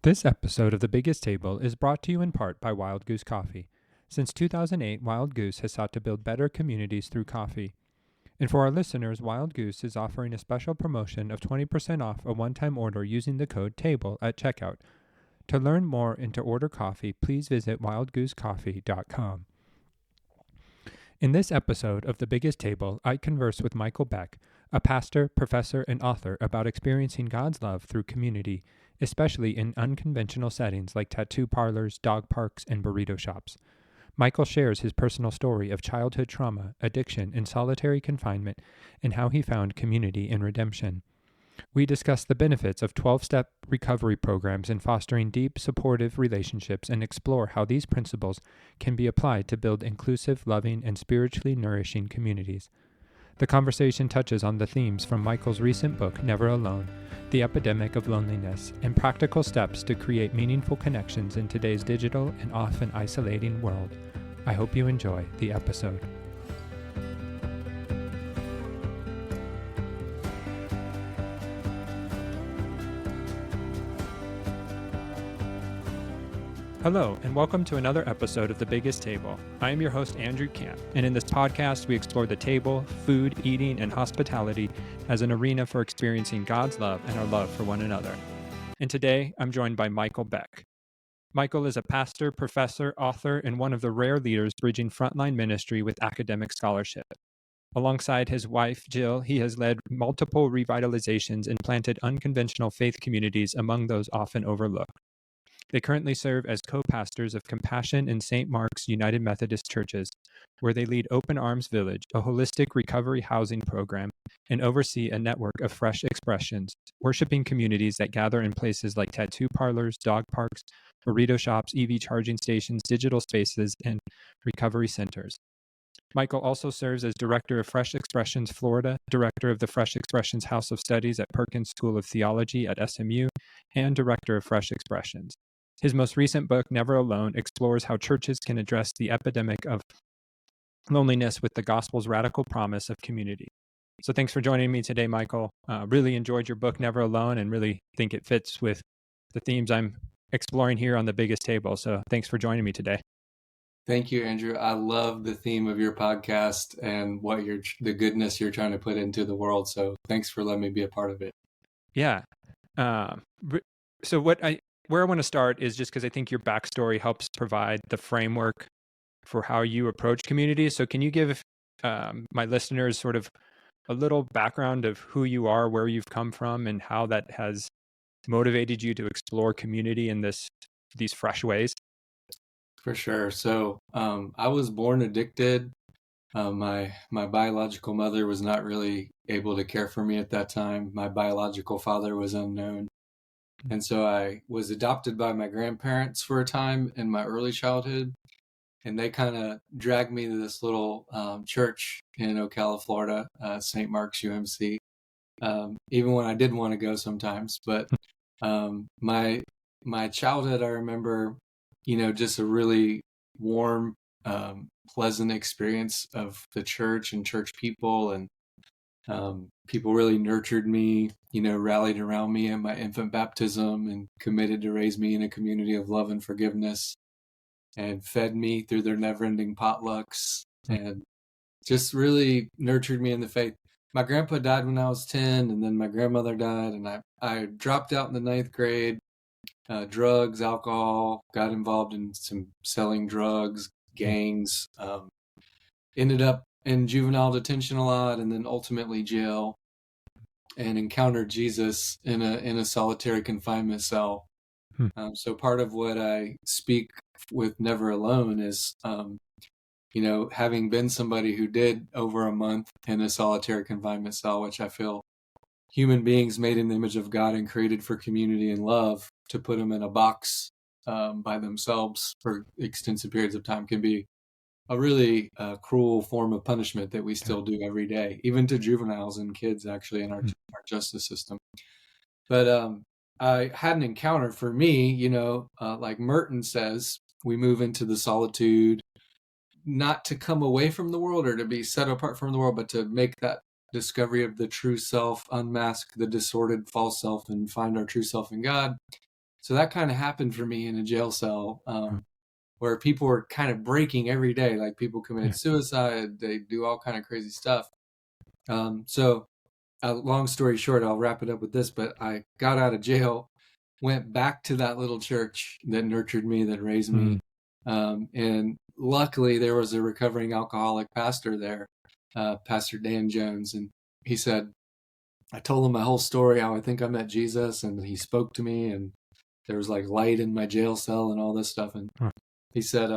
This episode of The Biggest Table is brought to you in part by Wild Goose Coffee. Since 2008, Wild Goose has sought to build better communities through coffee. And for our listeners, Wild Goose is offering a special promotion of 20% off a one-time order using the code TABLE at checkout. To learn more and to order coffee, please visit wildgoosecoffee.com. In this episode of The Biggest Table, I converse with Michael Beck, a pastor, professor, and author about experiencing God's love through community, especially in unconventional settings like tattoo parlors, dog parks, and burrito shops. Michael shares his personal story of childhood trauma, addiction, and solitary confinement, and how he found community and redemption. We discuss the benefits of 12-step recovery programs in fostering deep, supportive relationships and explore how these principles can be applied to build inclusive, loving, and spiritually nourishing communities. The conversation touches on the themes from Michael's recent book, Never Alone, the epidemic of loneliness, and practical steps to create meaningful connections in today's digital and often isolating world. I hope you enjoy the episode. Hello, and welcome to another episode of The Biggest Table. I am your host, Andrew Camp, and in this podcast, we explore the table, food, eating, and hospitality as an arena for experiencing God's love and our love for one another. And today, I'm joined by Michael Beck. Michael is a pastor, professor, author, and one of the rare leaders bridging frontline ministry with academic scholarship. Alongside his wife, Jill, he has led multiple revitalizations and planted unconventional faith communities among those often overlooked. They currently serve as co-pastors of Compassion and St. Mark's United Methodist Churches, where they lead Open Arms Village, a holistic recovery housing program, and oversee a network of fresh expressions, worshiping communities that gather in places like tattoo parlors, dog parks, burrito shops, EV charging stations, digital spaces, and recovery centers. Michael also serves as Director of Fresh Expressions Florida, Director of the Fresh Expressions House of Studies at Perkins School of Theology at SMU, and Director of Fresh Expressions. His most recent book, Never Alone, explores how churches can address the epidemic of loneliness with the gospel's radical promise of community. So thanks for joining me today, Michael. Really enjoyed your book, Never Alone, and really think it fits with the themes I'm exploring here on The Biggest Table. So thanks for joining me today. Thank you, Andrew. I love the theme of your podcast and the goodness you're trying to put into the world. So thanks for letting me be a part of it. Yeah. So where I want to start is just because I think your backstory helps provide the framework for how you approach communities. So can you give my listeners sort of a little background of who you are, where you've come from, and how that has motivated you to explore community in these fresh ways? For sure. So I was born addicted. My biological mother was not really able to care for me at that time. My biological father was unknown. And so I was adopted by my grandparents for a time in my early childhood. And they kind of dragged me to this little church in Ocala, Florida, St. Mark's UMC, even when I didn't want to go sometimes. But my childhood, I remember, just a really warm, pleasant experience of the church and church people, and people really nurtured me, rallied around me in my infant baptism and committed to raise me in a community of love and forgiveness, and fed me through their never-ending potlucks, and just really nurtured me in the faith. My grandpa died when I was 10, and then my grandmother died, and I dropped out in the 9th grade. Drugs, alcohol, got involved in some selling drugs, gangs, ended up in juvenile detention a lot, and then ultimately jail, and encountered Jesus in a solitary confinement cell. So part of what I speak with Never Alone is, having been somebody who did over a month in a solitary confinement cell, which I feel human beings made in the image of God and created for community and love, to put them in a box by themselves for extensive periods of time can be a really cruel form of punishment that we still do every day, even to juveniles and kids, actually, in our justice system. But I had an encounter. For me, like Merton says, we move into the solitude, not to come away from the world or to be set apart from the world, but to make that discovery of the true self, unmask the distorted false self, and find our true self in God. So that kind of happened for me in a jail cell, Huh. where people were kind of breaking every day. Like people Yeah. committed suicide, they do all kind of crazy stuff. So long story short, I'll wrap it up with this, but I got out of jail, went back to that little church that nurtured me, that raised me. Mm. And luckily there was a recovering alcoholic pastor there, Pastor Dan Jones. And he said, I told him my whole story, how I think I met Jesus, and he spoke to me, and there was like light in my jail cell and all this stuff. And Huh. he said,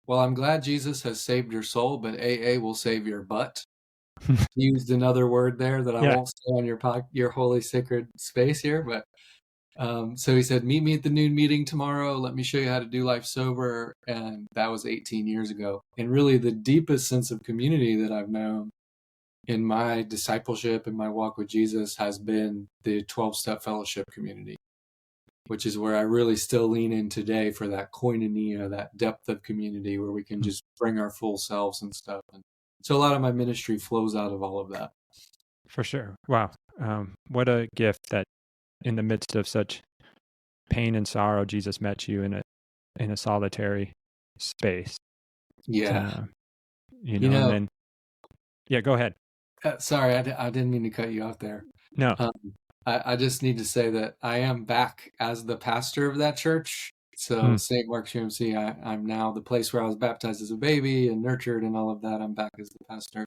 well, I'm glad Jesus has saved your soul, but AA will save your butt. He used another word there that I Yeah. won't say on your holy sacred space here, but so he said, meet me at the noon meeting tomorrow. Let me show you how to do life sober. And that was 18 years ago. And really the deepest sense of community that I've known in my discipleship and my walk with Jesus has been the 12-step fellowship community, which is where I really still lean in today for that koinonia, that depth of community where we can Mm. just bring our full selves and stuff. And so a lot of my ministry flows out of all of that. For sure. Wow. What a gift that in the midst of such pain and sorrow, Jesus met you in a solitary space. Yeah. Uh, You and know, then yeah, go ahead. sorry, I didn't mean to cut you off there. No. Um, I just need to say that I am back as the pastor of that church. So Mm. St. Mark's UMC, I'm now the place where I was baptized as a baby and nurtured and all of that. I'm back as the pastor.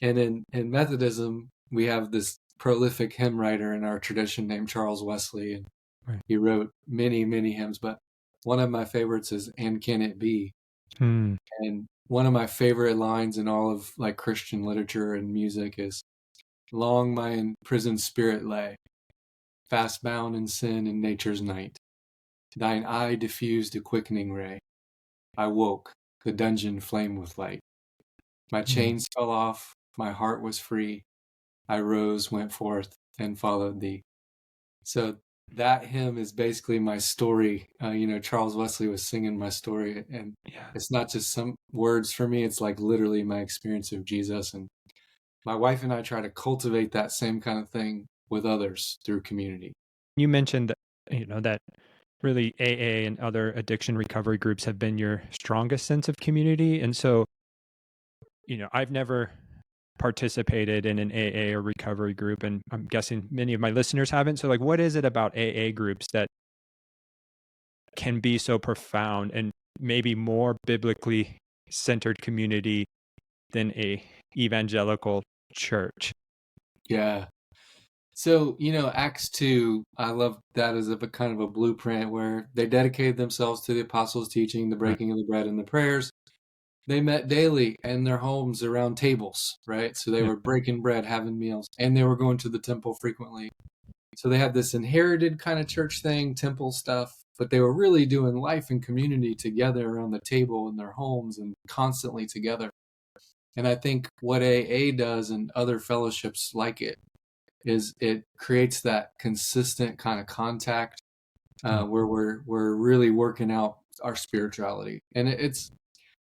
And in Methodism, we have this prolific hymn writer in our tradition named Charles Wesley, and Right. he wrote many, many hymns. But one of my favorites is "And Can It Be?" Mm. And one of my favorite lines in all of like Christian literature and music is, long my imprisoned spirit lay, fast bound in sin in nature's night. Thine eye diffused a quickening ray. I woke, the dungeon flamed with light. My Mm. chains fell off, my heart was free. I rose, went forth, and followed thee. So that hymn is basically my story. Charles Wesley was singing my story, and Yeah. it's not just some words for me. It's like literally my experience of Jesus. And my wife and I try to cultivate that same kind of thing with others through community. You mentioned that, that really AA and other addiction recovery groups have been your strongest sense of community. And so, I've never participated in an AA or recovery group, and I'm guessing many of my listeners haven't. So, like, what is it about AA groups that can be so profound and maybe more biblically centered community than a evangelical church? Yeah. So, Acts 2, I love that as a kind of a blueprint where they dedicated themselves to the apostles' teaching, the Right. breaking of the bread, and the prayers. They met daily in their homes around tables, right? So they Yeah. were breaking bread, having meals, and they were going to the temple frequently. So they had this inherited kind of church thing, temple stuff, but they were really doing life and community together around the table in their homes and constantly together. And I think what AA does and other fellowships like it is it creates that consistent kind of contact Mm. where we're really working out our spirituality, and it's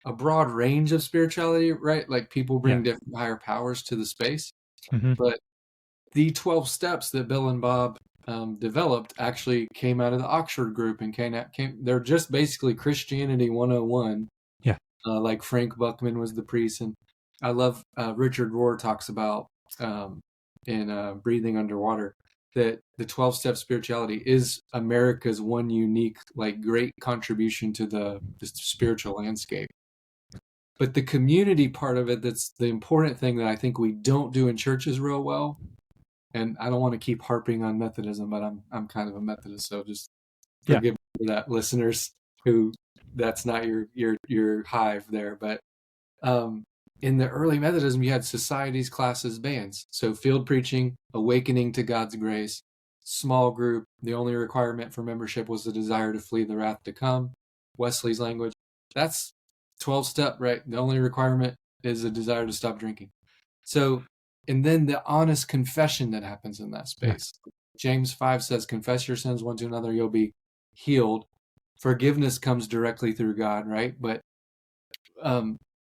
a broad range of spirituality, right? Like people Yeah. bring different higher powers to the space, Hmm. but the 12 steps that Bill and Bob developed actually came out of the Oxford group and they're just basically Christianity 101. Yeah. Like Frank Buckman was the priest, and I love Richard Rohr talks about in Breathing Underwater that the 12-step spirituality is America's one unique, like, great contribution to the spiritual landscape. But the community part of it, that's the important thing that I think we don't do in churches real well. And I don't want to keep harping on Methodism, but I'm kind of a Methodist, so just Yeah. forgive me for that, listeners, who that's not your hive there. But um, in the early Methodism, you had societies, classes, bands. So field preaching, awakening to God's grace, small group. The only requirement for membership was the desire to flee the wrath to come. Wesley's language. That's 12-step, right? The only requirement is a desire to stop drinking. So, and then the honest confession that happens in that Yeah. space. James 5 says, confess your sins one to another, you'll be healed. Forgiveness comes directly through God, right? But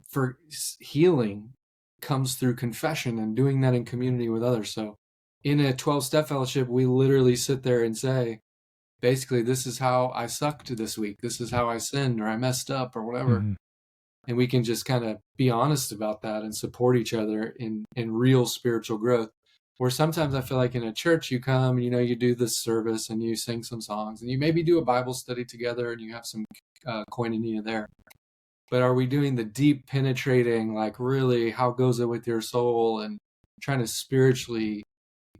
for healing comes through confession and doing that in community with others. So in a 12-step fellowship, we literally sit there and say, basically, this is how I sucked this week. This is how I sinned or I messed up or whatever. Mm-hmm. And we can just kind of be honest about that and support each other in real spiritual growth. Where sometimes I feel like in a church you come, you do this service and you sing some songs and you maybe do a Bible study together and you have some koinonia there. But are we doing the deep penetrating, like really, how goes it with your soul, and trying to spiritually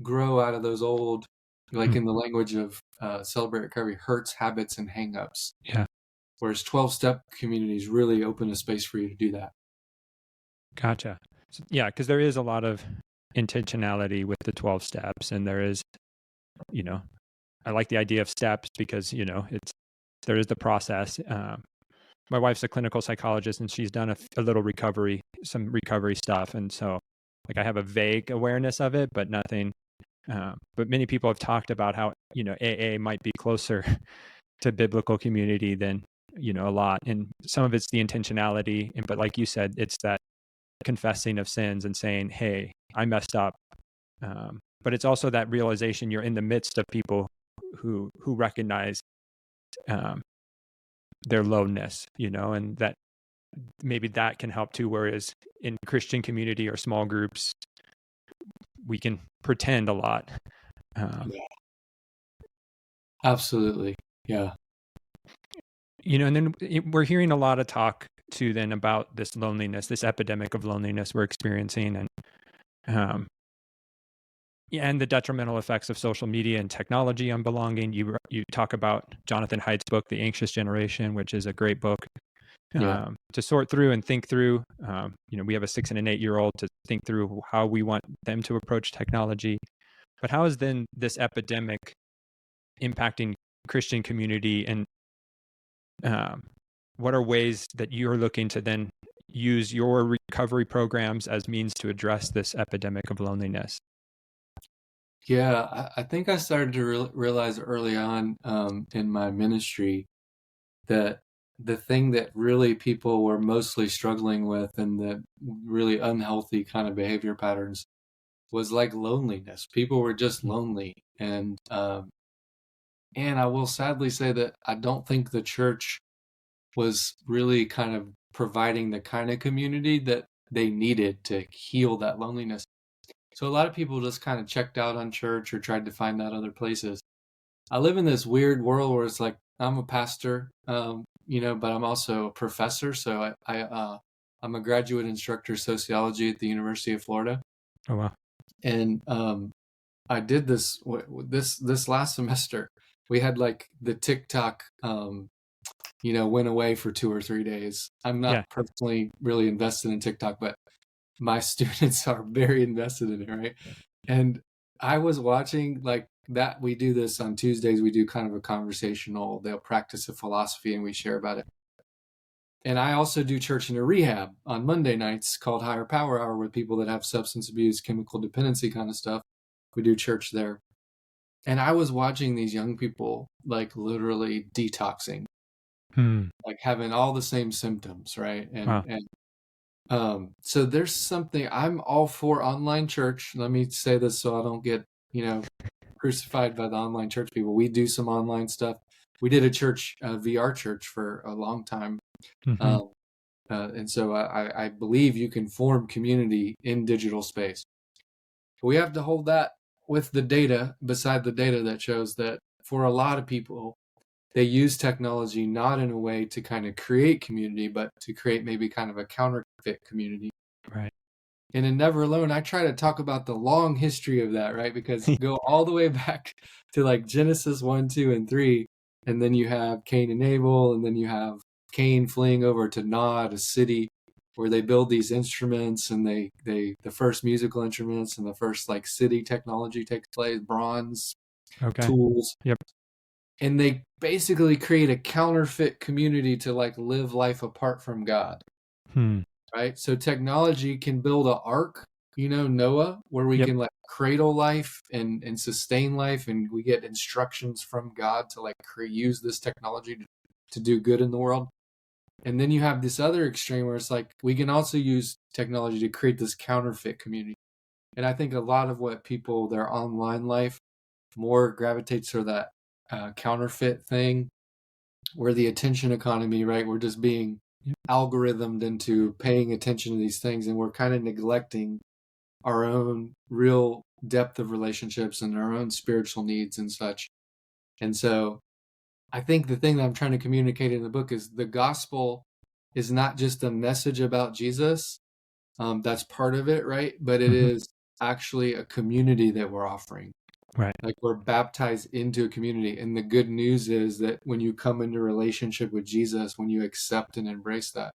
grow out of those old, like in the language of Celebrate Recovery, hurts, habits, and hangups? Yeah. Whereas 12-step communities really open a space for you to do that. Gotcha. So, yeah, because there is a lot of intentionality with the 12 steps, and there is, I like the idea of steps because there is the process. My wife's a clinical psychologist, and she's done a little some recovery stuff, and so like I have a vague awareness of it, but nothing. But many people have talked about how AA might be closer to biblical community than a lot, and some of it's the intentionality, but like you said, it's that confessing of sins and saying, hey, I messed up. But it's also that realization you're in the midst of people who recognize their lowness, and that maybe that can help too. Whereas in Christian community or small groups, we can pretend a lot. Yeah. Absolutely. Yeah. And then we're hearing a lot of talk too then about this loneliness, this epidemic of loneliness we're experiencing, and the detrimental effects of social media and technology on belonging. You talk about Jonathan Haidt's book, The Anxious Generation, which is a great book to sort through and think through. We have a 6 and an 8-year-old to think through how we want them to approach technology. But how is then this epidemic impacting Christian community, and what are ways that you're looking to then use your recovery programs as means to address this epidemic of loneliness? Yeah, I think I started to realize early on in my ministry that the thing that really people were mostly struggling with, and the really unhealthy kind of behavior patterns, was like loneliness. People were just lonely. And I will sadly say that I don't think the church was really kind of providing the kind of community that they needed to heal that loneliness. So a lot of people just kind of checked out on church or tried to find that other places. I live in this weird world where it's like I'm a pastor, but I'm also a professor. So I'm a graduate instructor of sociology at the University of Florida. Oh wow! And I did this last semester. We had like the TikTok, went away for 2 or 3 days. I'm not personally really invested in TikTok, but my students are very invested in it, right? And I was watching like that. We do this on Tuesdays. We do kind of a conversational, they'll practice a philosophy and we share about it. And I also do church in a rehab on Monday nights called Higher Power Hour with people that have substance abuse, chemical dependency kind of stuff. We do church there. And I was watching these young people like literally detoxing, like having all the same symptoms, right? So there's something, I'm all for online church. Let me say this so I don't get, crucified by the online church people. We do some online stuff. We did a church, VR church for a long time. And so I believe you can form community in digital space. But we have to hold that with the data, beside the data that shows that for a lot of people, they use technology not in a way to kind of create community, but to create maybe kind of a counterfeit community. Right. And in Never Alone, I try to talk about the long history of that, right? Because you go all the way back to like Genesis 1, 2, and 3, and then you have Cain and Abel, and then you have Cain fleeing over to Nod, a city where they build these instruments, and the first musical instruments and the first like city technology takes place, bronze tools. Yep. And they basically create a counterfeit community to like live life apart from God. Right? So technology can build an ark, Noah, where we can like cradle life and sustain life, and we get instructions from God to like use this technology to do good in the world. And then you have this other extreme where it's like we can also use technology to create this counterfeit community. And I think a lot of what people, their online life more gravitates to that counterfeit thing. We're the attention economy, right? We're just being algorithmed into paying attention to these things, and we're kind of neglecting our own real depth of relationships and our own spiritual needs and such. And so I think the thing that I'm trying to communicate in the book is the gospel is not just a message about Jesus. That's part of it, right? But it is actually a community that we're offering. Right. Like we're baptized into a community. And the good news is that when you come into relationship with Jesus, when you accept and embrace that,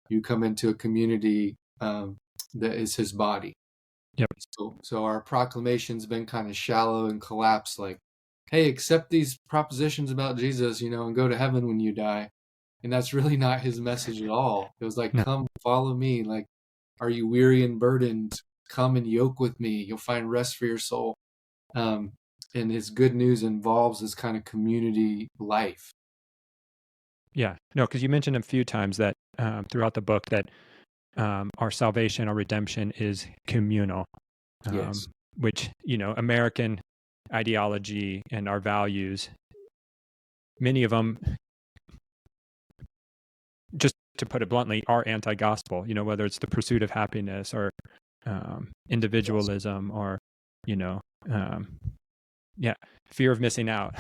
you come into a community that is his body. Yep. So our proclamation's been kind of shallow and collapsed, like, hey, accept these propositions about Jesus, and go to heaven when you die. And that's really not his message at all. It was like, No. come follow me. Like, are you weary and burdened? Come and yoke with me. You'll find rest for your soul. And his good news involves this kind of community life. Yeah. No, because you mentioned a few times that throughout the book that our salvation, our redemption is communal. Yes. Which, American ideology and our values, many of them, just to put it bluntly, are anti-gospel, whether it's the pursuit of happiness or individualism or, fear of missing out.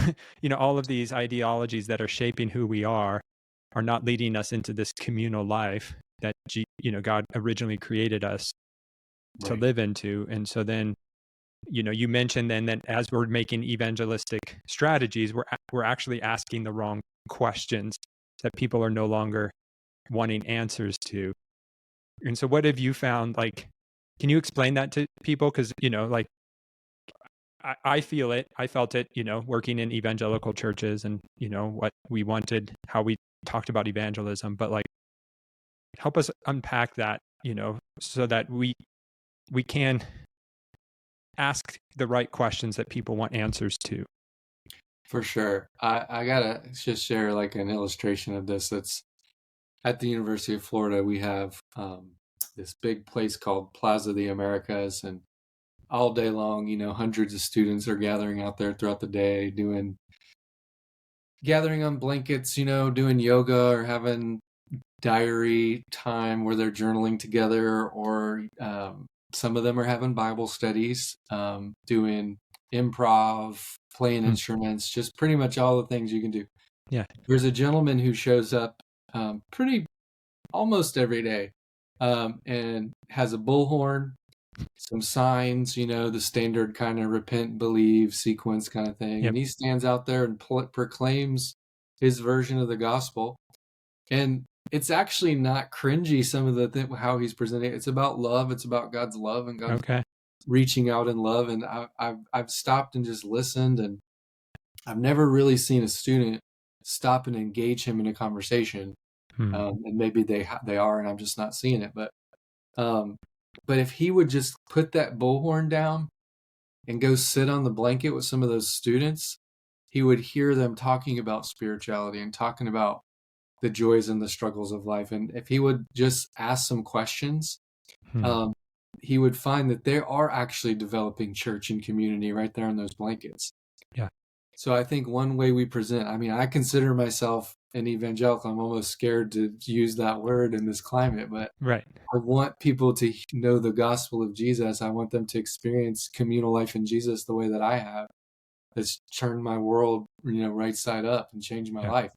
All of these ideologies that are shaping who we are not leading us into this communal life that, God originally created us to live into. And so then, you mentioned then that as we're making evangelistic strategies, we're actually asking the wrong questions that people are no longer wanting answers to. And so what have you found? Like, can you explain that to people? Because, I feel it. I felt it, working in evangelical churches and, what we wanted, how we talked about evangelism. But like, help us unpack that, so that we can ask the right questions that people want answers to. For sure. I gotta just share like an illustration of this. That's at the University of Florida. We have this big place called Plaza of the Americas, and all day long, hundreds of students are gathering out there throughout the day, gathering on blankets, doing yoga or having diary time where they're journaling together, or some of them are having Bible studies, doing improv, playing instruments, just pretty much all the things you can do. Yeah. There's a gentleman who shows up almost every day, and has a bullhorn, some signs, the standard kind of repent, believe sequence kind of thing. Yep. And he stands out there and proclaims his version of the gospel. And it's actually not cringy, some of the how he's presenting it. It's about love. It's about God's love and God reaching out in love. And I've stopped and just listened, and I've never really seen a student stop and engage him in a conversation. And maybe they are, and I'm just not seeing it. But if he would just put that bullhorn down and go sit on the blanket with some of those students, he would hear them talking about spirituality and talking about the joys and the struggles of life. And if he would just ask some questions, he would find that they are actually developing church and community right there in those blankets. Yeah. So I think one way we present, I consider myself an evangelical. I'm almost scared to use that word in this climate, but right. I want people to know the gospel of Jesus. I want them to experience communal life in Jesus the way that I have. That's turned my world, right side up and changed my life.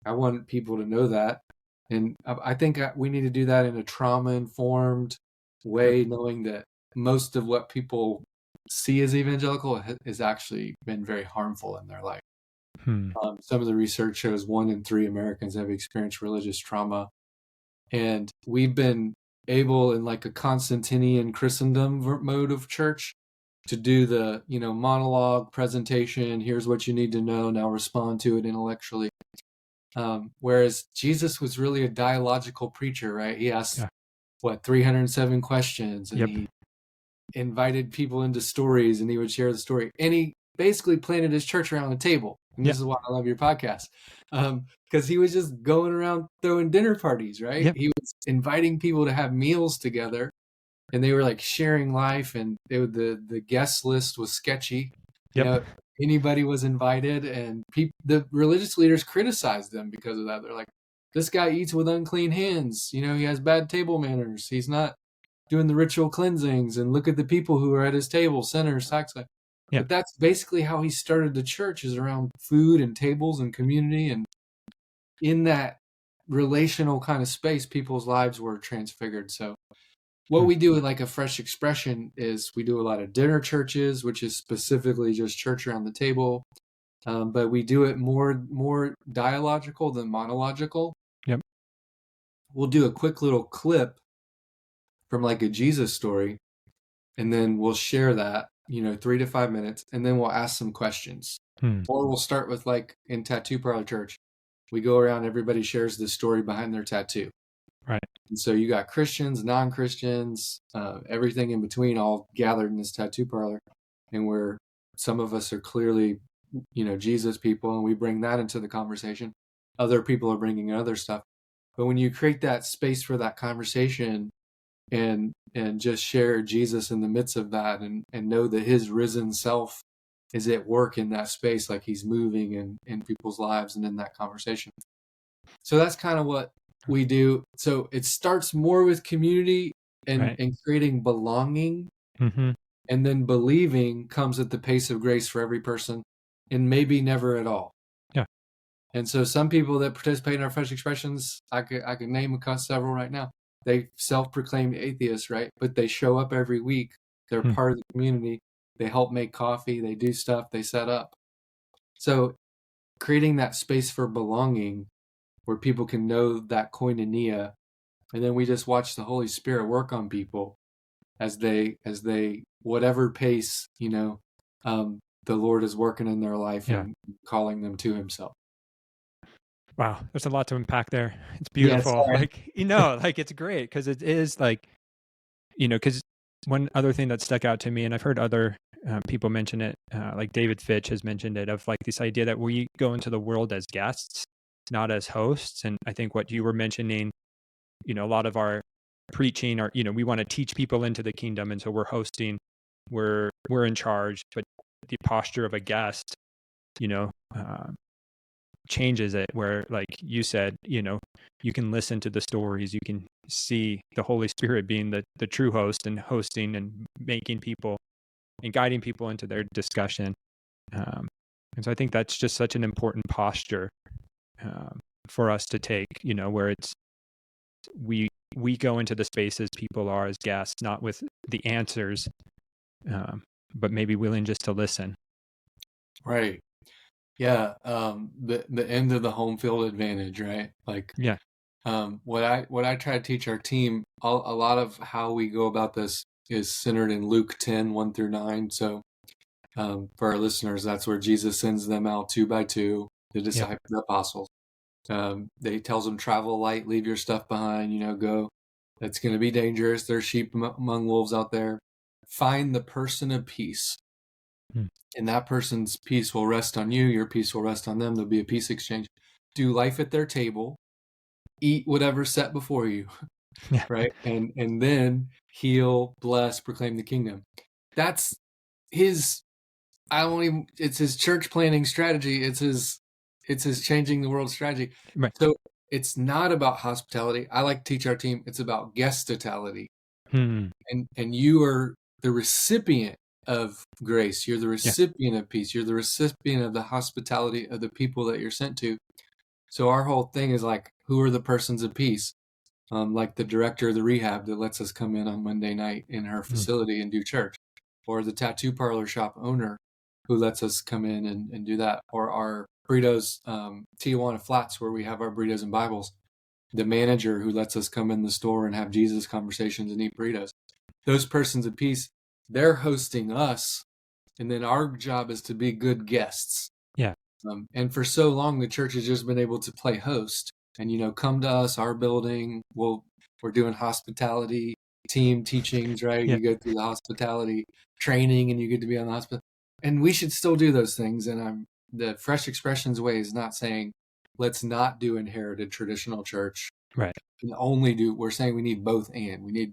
I want people to know that. And I think we need to do that in a trauma-informed way, knowing that most of what people see as evangelical has actually been very harmful in their life. Some of the research shows 1 in 3 Americans have experienced religious trauma. And we've been able, in like a Constantinian Christendom mode of church, to do the, monologue presentation. Here's what you need to know. Now respond to it intellectually. Whereas Jesus was really a dialogical preacher, right? He asked, 307 questions, and he invited people into stories, and he would share the story. And he basically planted his church around a table. And this is why I love your podcast. Because he was just going around throwing dinner parties, right? Yep. He was inviting people to have meals together, and they were like sharing life, and the guest list was sketchy. It anybody was invited, and the religious leaders criticized them because of that. They're like, this guy eats with unclean hands. He has bad table manners. He's not doing the ritual cleansings, and look at the people who are at his table, sinners, tax collectors. Yeah. But that's basically how he started the church, is around food and tables and community. And in that relational kind of space, people's lives were transfigured. So what we do with like a fresh expression is we do a lot of dinner churches, which is specifically just church around the table. But we do it more dialogical than monological. Yep. We'll do a quick little clip from like a Jesus story, and then we'll share that, 3 to 5 minutes, and then we'll ask some questions. Or we'll start with, like in Tattoo Parlor Church, we go around, everybody shares the story behind their tattoo. Right. And so you got Christians, non-Christians, everything in between, all gathered in this tattoo parlor. And where some of us are clearly, Jesus people, and we bring that into the conversation. Other people are bringing other stuff. But when you create that space for that conversation and just share Jesus in the midst of that, and know that his risen self is at work in that space, like he's moving in people's lives and in that conversation. So that's kind of what we do. So it starts more with community and creating belonging. Mm-hmm. And then believing comes at the pace of grace for every person, and maybe never at all. Yeah. And so some people that participate in our fresh expressions, I could name several right now. They self-proclaimed atheists, right? But they show up every week. They're part of the community. They help make coffee. They do stuff. They set up. So creating that space for belonging where people can know that koinonia, and then we just watch the Holy Spirit work on people as they whatever pace, the Lord is working in their life and calling them to himself. Wow, there's a lot to unpack there. It's beautiful. It's great because it is like, because one other thing that stuck out to me, and I've heard other people mention it, like David Fitch has mentioned it, of like this idea that we go into the world as guests, not as hosts. And I think what you were mentioning, a lot of our preaching, or we want to teach people into the kingdom, and so we're hosting, we're in charge, but the posture of a guest, changes it, where, like you said, you can listen to the stories, you can see the Holy Spirit being the true host and hosting and making people and guiding people into their discussion. And so I think that's just such an important posture for us to take, where it's we go into the spaces people are as guests, not with the answers, but maybe willing just to listen. Right. Yeah. The end of the home field advantage, right? Like, yeah. What I try to teach our team, a lot of how we go about this is centered in Luke 10, 1-9. So for our listeners, that's where Jesus sends them out 2 by 2, the disciples, the apostles. They tells them, travel light, leave your stuff behind, go. It's going to be dangerous. There's sheep among wolves out there. Find the person of peace. And that person's peace will rest on you. Your peace will rest on them. There'll be a peace exchange. Do life at their table. Eat whatever's set before you, right? And then heal, bless, proclaim the kingdom. That's his. It's his church planning strategy. It's his changing the world strategy. Right. So it's not about hospitality. I like to teach our team. It's about guestitality. And you are the recipient of grace. You're the recipient of peace. You're the recipient of the hospitality of the people that you're sent to. So our whole thing is like, who are the persons of peace? Like the director of the rehab that lets us come in on Monday night in her facility and do church, or the tattoo parlor shop owner who lets us come in and do that, or our burritos, Tijuana Flats, where we have our burritos and Bibles, the manager who lets us come in the store and have Jesus conversations and eat burritos. Those persons of peace, they're hosting us, and then our job is to be good guests. Yeah. And for so long, the church has just been able to play host and, come to us, our building. We're doing hospitality team teachings, right? You go through the hospitality training and you get to be on the hospital. And we should still do those things. And the Fresh Expressions way is not saying, let's not do inherited traditional church. Right. And we're saying we need both and. We need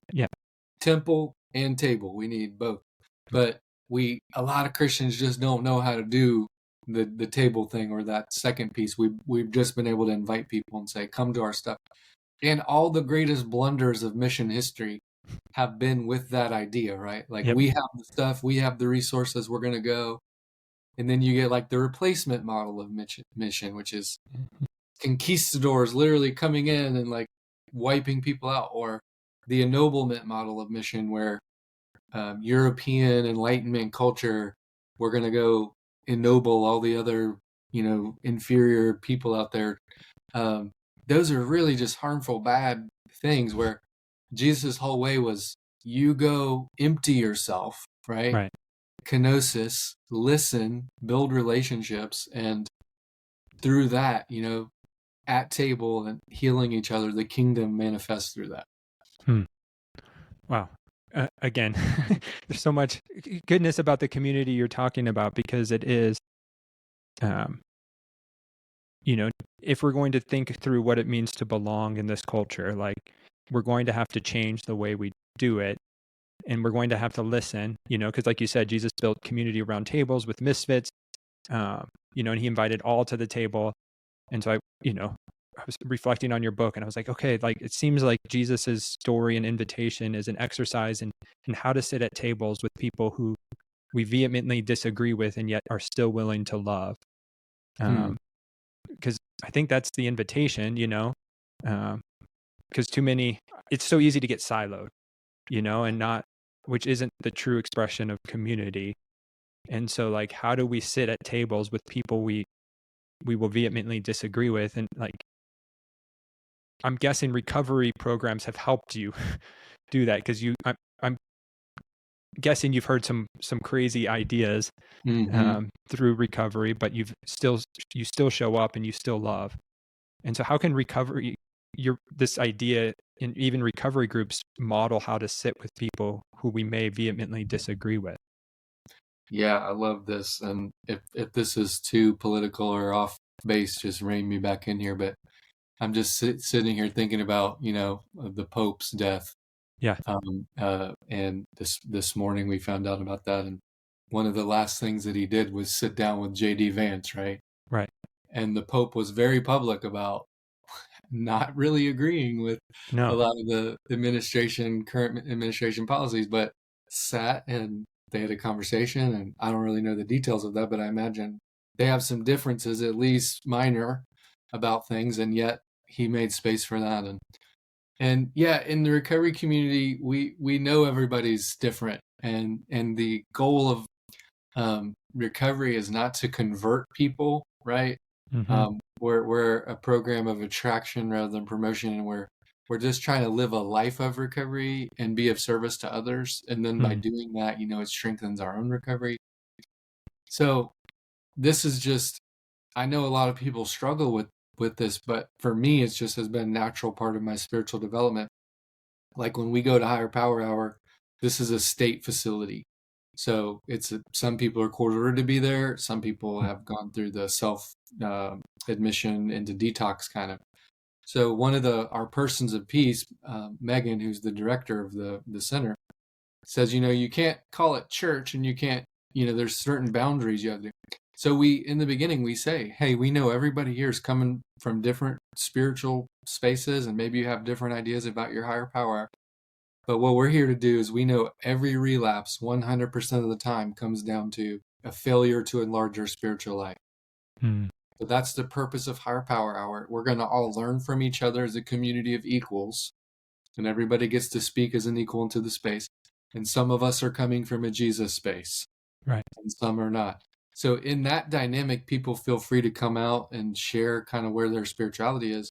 temple and table. We need both. But a lot of Christians just don't know how to do the table thing or that second piece. We've just been able to invite people and say, come to our stuff. And all the greatest blunders of mission history have been with that idea, right? Like, Yep. we have the stuff, we have the resources, we're going to go. And then you get like the replacement model of mission, which is conquistadors literally coming in and like wiping people out, or the ennoblement model of mission, where European Enlightenment culture, we're going to go ennoble all the other, inferior people out there. Those are really just harmful, bad things, where Jesus' whole way was, you go empty yourself, right? Right. Kenosis, listen, build relationships, and through that, at table and healing each other, the kingdom manifests through that. Wow. Again, there's so much goodness about the community you're talking about, because it is, if we're going to think through what it means to belong in this culture, like, we're going to have to change the way we do it, and we're going to have to listen, because like you said, Jesus built community around tables with misfits, and he invited all to the table. And so I was reflecting on your book, and I was like, okay, like, it seems like Jesus's story and invitation is an exercise in how to sit at tables with people who we vehemently disagree with and yet are still willing to love. Because I think that's the invitation, because too many, it's so easy to get siloed, and not, which isn't the true expression of community. And so, like, how do we sit at tables with people we will vehemently disagree with? And like, I'm guessing recovery programs have helped you do that, because I'm guessing you've heard some crazy ideas through recovery, but you still show up and you still love. And so, how can recovery, this idea in even recovery groups, model how to sit with people who we may vehemently disagree with? Yeah, I love this. And if this is too political or off base, just rein me back in here. But I'm just sitting here thinking about, the Pope's death. Yeah. And this morning we found out about that. And one of the last things that he did was sit down with J.D. Vance, right? Right. And the Pope was very public about not really agreeing with a lot of the current administration policies, but sat and they had a conversation. And I don't really know the details of that, but I imagine they have some differences, at least minor, about things, and yet he made space for that. And yeah, in the recovery community, we know everybody's different, and the goal of recovery is not to convert people, right? We're a program of attraction rather than promotion, and we're just trying to live a life of recovery and be of service to others. And then by doing that, it strengthens our own recovery. So this is just, I know a lot of people struggle with this, but for me, it's just has been a natural part of my spiritual development. Like, when we go to Higher Power Hour, this is a state facility. So some people are court-ordered to be there. Some people have gone through the self admission into detox kind of. So one of our persons of peace, Megan, who's the director of the center, says, you can't call it church, and you can't, there's certain boundaries you have to. So in the beginning, we say, hey, we know everybody here is coming from different spiritual spaces, and maybe you have different ideas about your higher power. But what we're here to do is, we know every relapse 100% of the time comes down to a failure to enlarge our spiritual life. So that's the purpose of Higher Power Hour. We're going to all learn from each other as a community of equals, and everybody gets to speak as an equal into the space. And some of us are coming from a Jesus space, right? And some are not. So in that dynamic, people feel free to come out and share kind of where their spirituality is.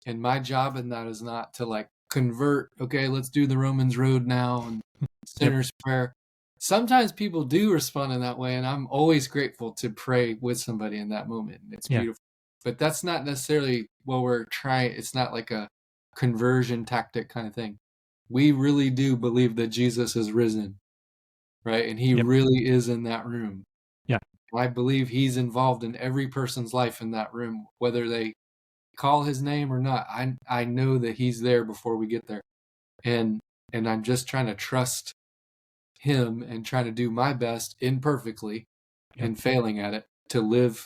And my job in that is not to like convert, okay, let's do the Romans Road now and sinner's prayer. Sometimes people do respond in that way, and I'm always grateful to pray with somebody in that moment. It's beautiful. But that's not necessarily what we're trying. It's not like a conversion tactic kind of thing. We really do believe that Jesus is risen, right? And he really is in that room. Yeah. I believe he's involved in every person's life in that room, whether they call his name or not. I know that he's there before we get there. And I'm just trying to trust him and trying to do my best imperfectly Yep. and failing at it to live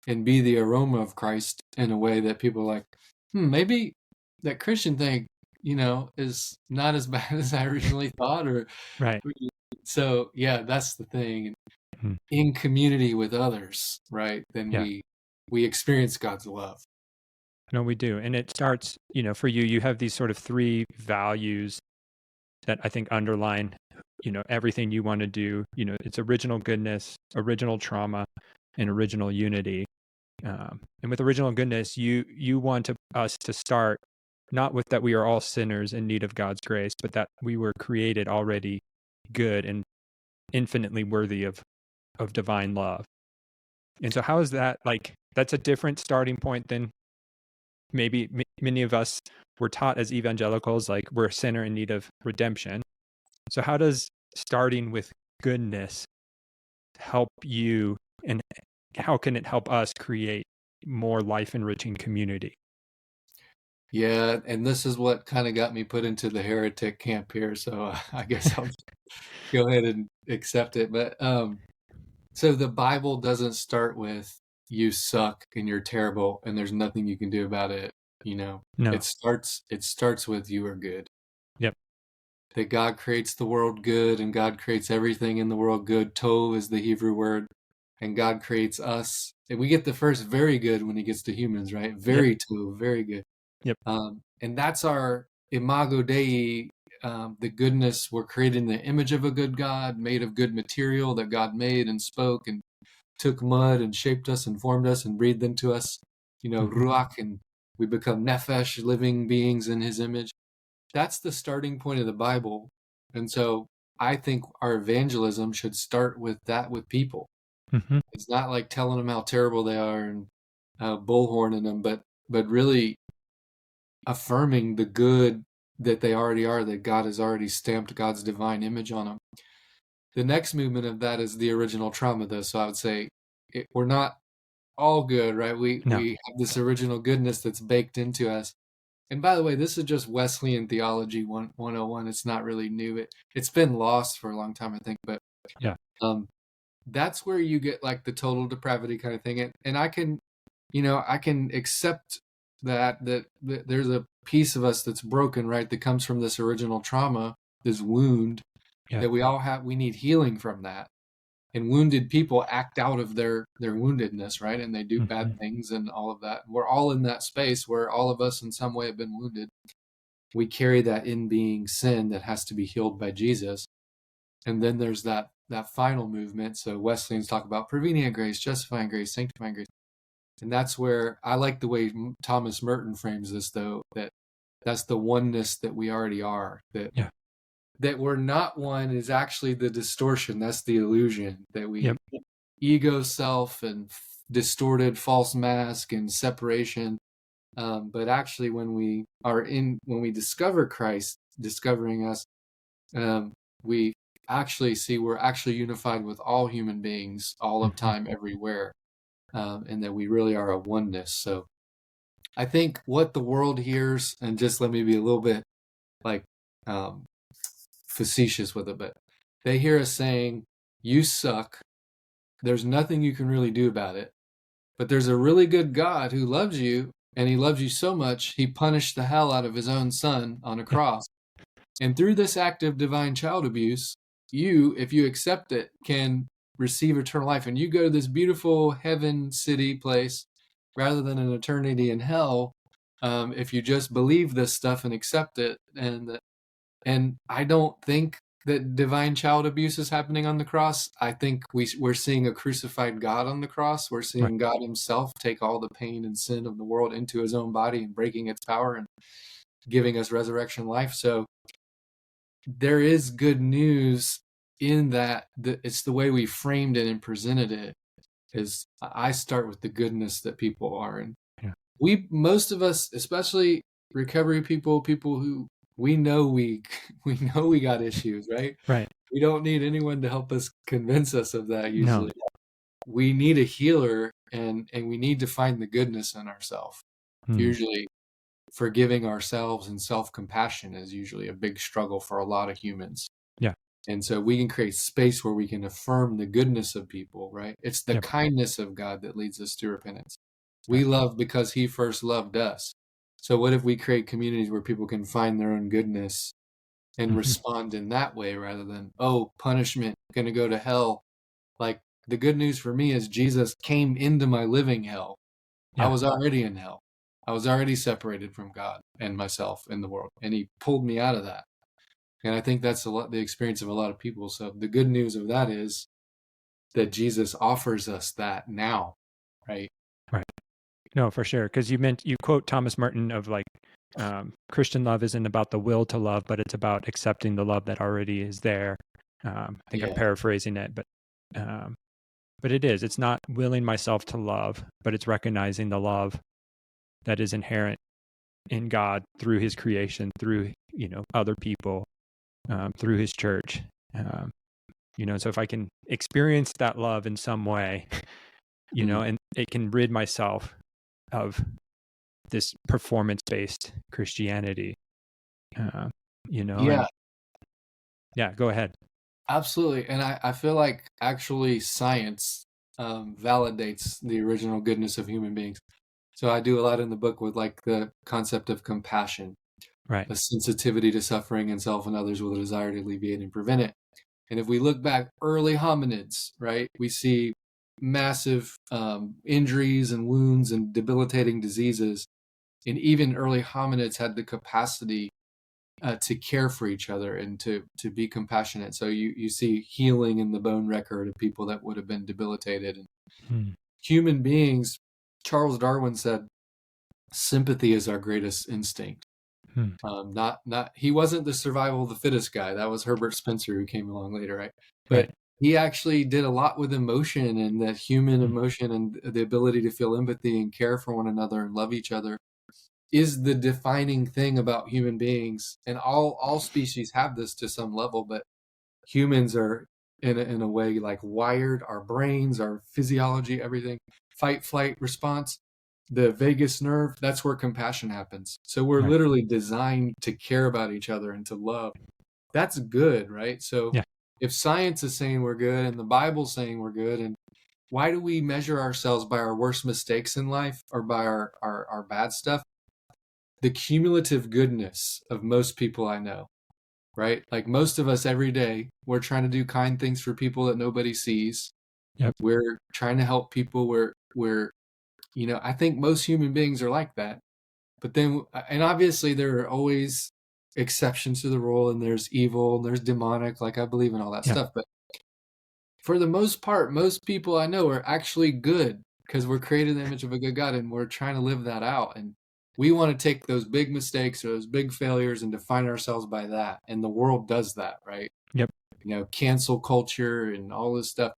and be the aroma of Christ in a way that people are like, maybe that Christian thing, is not as bad as I originally thought. Or Right. so, yeah, that's the thing. Mhm. In community with others, right? Then Yeah. we experience God's love. No, we do. And it starts, for you, you have these sort of three values that I think underline, everything you want to do. It's original goodness, original trauma, and original unity. And with original goodness, you want us to start not with that we are all sinners in need of God's grace, but that we were created already good and infinitely worthy of divine love. And so how is that that's a different starting point than maybe many of us were taught as evangelicals, like we're a sinner in need of redemption. So how does starting with goodness help you, and how can it help us create more life enriching community? Yeah, and this is what kind of got me put into the heretic camp here, so I guess I'll go ahead and accept it. But so the Bible doesn't start with you suck and you're terrible and there's nothing you can do about it. No. It starts with you are good. Yep. That God creates the world good and God creates everything in the world good. Tov is the Hebrew word, and God creates us. And we get the first very good when he gets to humans, right? Yep. Very tov, very good. Yep. And that's our imago Dei, the goodness. We're created in the image of a good God, made of good material that God made and spoke and took mud and shaped us and formed us and breathed into us, ruach, and we become nephesh, living beings in his image. That's the starting point of the Bible. And so I think our evangelism should start with that, with people. Mm-hmm. It's not like telling them how terrible they are and bullhorning them, but really affirming the good that they already are, that God has already stamped God's divine image on them. The next movement of that is the original trauma, though. So I would say we're not all good, right? No. We have this original goodness that's baked into us. And by the way, this is just Wesleyan Theology 101. It's not really new. It's been lost for a long time, I think. But Yeah. that's where you get like the total depravity kind of thing. And I can accept that there's a piece of us that's broken, right? That comes from this original trauma, this wound that we all have. We need healing from that. And wounded people act out of their woundedness, right? And they do bad things and all of that. We're all in that space where all of us in some way have been wounded. We carry that in-being sin that has to be healed by Jesus. And then there's that final movement. So Wesleyans talk about prevenient grace, justifying grace, sanctifying grace. And that's where I like the way Thomas Merton frames this, though, that's the oneness that we already are. That we're not one is actually the distortion. That's the illusion that we ego, self, and distorted false mask and separation. But actually, when we discover Christ discovering us, we actually see we're actually unified with all human beings all of time, everywhere, and that we really are a oneness. So I think what the world hears, and just let me be a little bit like facetious with it, but they hear us saying, you suck, there's nothing you can really do about it, but there's a really good God who loves you, and he loves you so much he punished the hell out of his own son on a cross. And through this act of divine child abuse, you, if you accept it, can receive eternal life, and you go to this beautiful heaven city place rather than an eternity in hell, if you just believe this stuff and accept it. And I don't think that divine child abuse is happening on the cross. I think we're seeing a crucified God on the cross. We're seeing God himself take all the pain and sin of the world into his own body and breaking its power and giving us resurrection life. So there is good news in that. It's the way we framed it and presented it. Is I start with the goodness that people are. And most of us, especially recovery people who we know we got issues, right? Right. We don't need anyone to help us convince us of that usually. No. We need a healer, and we need to find the goodness in ourselves. Usually forgiving ourselves and self-compassion is usually a big struggle for a lot of humans. Yeah. And so we can create space where we can affirm the goodness of people, right? It's the Yep. kindness of God that leads us to repentance. Yep. We love because he first loved us. So what if we create communities where people can find their own goodness and Mhm. respond in that way rather than, oh, punishment, going to go to hell. Like the good news for me is Jesus came into my living hell. I Yeah. was already in hell. I was already separated from God and myself in the world, and he pulled me out of that. And I think that's the experience of a lot of people. So the good news of that is that Jesus offers us that now, right? Right. No, for sure. Because you quote Thomas Merton of like, Christian love isn't about the will to love, but it's about accepting the love that already is there. I think I'm Yeah. paraphrasing it, but it is. It's not willing myself to love, but it's recognizing the love that is inherent in God through His creation, through other people, through His church. So if I can experience that love in some way, and it can rid myself of this performance-based Christianity, Yeah, and yeah, go ahead. absolutely. And I feel like actually science validates the original goodness of human beings. So I do a lot in the book with like the concept of compassion, Right. a sensitivity to suffering and self and others with a desire to alleviate and prevent it. And if we look back, early hominids, right, we see massive injuries and wounds and debilitating diseases. And even early hominids had the capacity to care for each other and to be compassionate. So you see healing in the bone record of people that would have been debilitated. And Hmm. human beings, Charles Darwin said, sympathy is our greatest instinct. Hmm. Not he wasn't the survival of the fittest guy. That was Herbert Spencer who came along later, right? But Right. he actually did a lot with emotion and that human Hmm. emotion and the ability to feel empathy and care for one another and love each other is the defining thing about human beings. And all species have this to some level, but humans are in a way like wired, our brains, our physiology, everything, fight, flight response, the vagus nerve, that's where compassion happens. So we're Right. literally designed to care about each other and to love. That's good, right? So Yeah. if science is saying we're good and the Bible's saying we're good, and why do we measure ourselves by our worst mistakes in life or by our bad stuff? The cumulative goodness of most people I know, right? Like most of us every day, we're trying to do kind things for people that nobody sees. Yep. We're trying to help people. I think most human beings are like that. But then, and obviously there are always exceptions to the rule and there's evil and there's demonic, like I believe in all that Yeah. stuff. But for the most part, most people I know are actually good because we're created in the image of a good God and we're trying to live that out. And we want to take those big mistakes or those big failures and define ourselves by that. And the world does that, right? Yep. Cancel culture and all this stuff.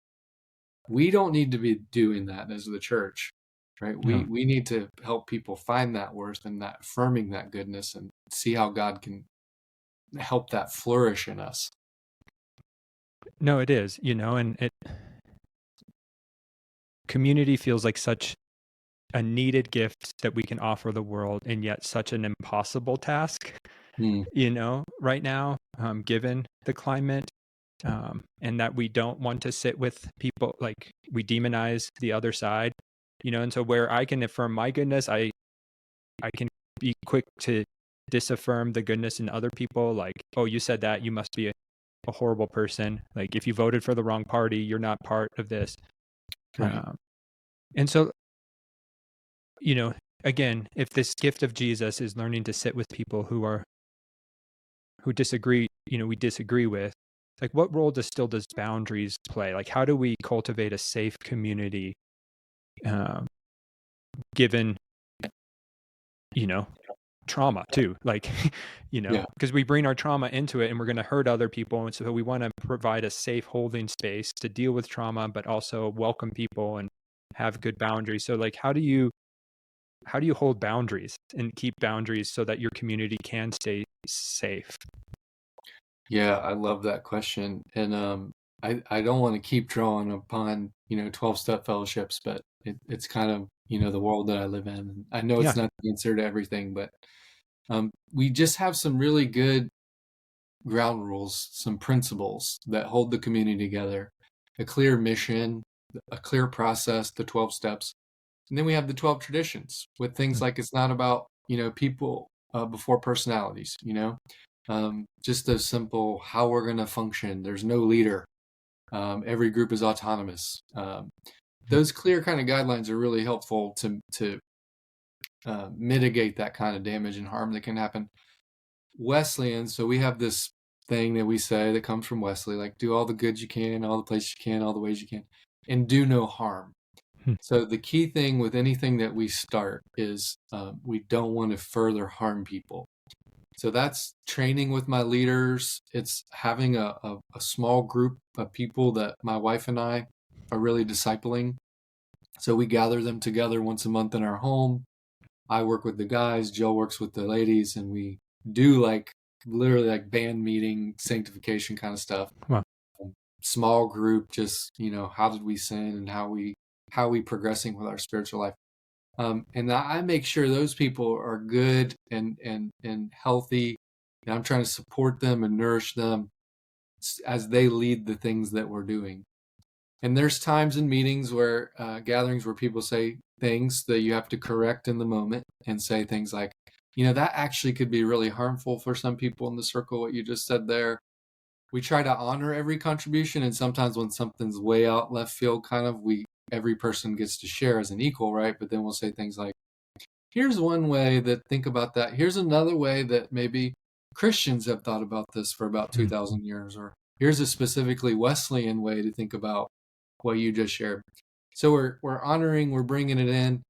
We don't need to be doing that as the church, right? We No. we need to help people find that worth and that affirming that goodness and see how God can help that flourish in us. No, it is. And community feels like such a needed gift that we can offer the world, and yet such an impossible task. Mm, Right now, given the climate, and that we don't want to sit with people, like we demonize the other side, and so where I can affirm my goodness, I can be quick to disaffirm the goodness in other people, like, oh, you said that, you must be a horrible person. Like if you voted for the wrong party, you're not part of this. right. Um, and so, you know, again, if this gift of Jesus is learning to sit with people who disagree, we disagree with, like what role does boundaries play? Like how do we cultivate a safe community, um, given, you know, trauma too, like, Yeah. because we bring our trauma into it and we're going to hurt other people. And so we want to provide a safe holding space to deal with trauma, but also welcome people and have good boundaries. So like, how do you hold boundaries and keep boundaries so that your community can stay safe? Yeah, I love that question. And I don't want to keep drawing upon, 12-step fellowships, but it's kind of, the world that I live in. I know it's Yeah. not the answer to everything, but we just have some really good ground rules, some principles that hold the community together, a clear mission, a clear process, the 12 steps. And then we have the 12 traditions with things like it's not about, people before personalities, just those simple how we're going to function. There's no leader. Every group is autonomous. Those clear kind of guidelines are really helpful to mitigate that kind of damage and harm that can happen. Wesleyan, so we have this thing that we say that comes from Wesley, like do all the good you can, all the places you can, all the ways you can, and do no harm. So the key thing with anything that we start is we don't want to further harm people. So that's training with my leaders. It's having a small group of people that my wife and I are really discipling. So we gather them together once a month in our home. I work with the guys, Jill works with the ladies, and we do literally like band meeting, sanctification kind of stuff. Wow. Small group, just, how did we sin and how are we progressing with our spiritual life? And I make sure those people are good and healthy. And I'm trying to support them and nourish them as they lead the things that we're doing. And there's times in meetings where gatherings where people say things that you have to correct in the moment and say things like, that actually could be really harmful for some people in the circle, what you just said there. We try to honor every contribution, and sometimes when something's way out left field, every person gets to share as an equal, right? But then we'll say things like, here's one way that think about that. Here's another way that maybe Christians have thought about this for about 2,000 years, or here's a specifically Wesleyan way to think about what you just shared. So we're honoring, we're bringing it in,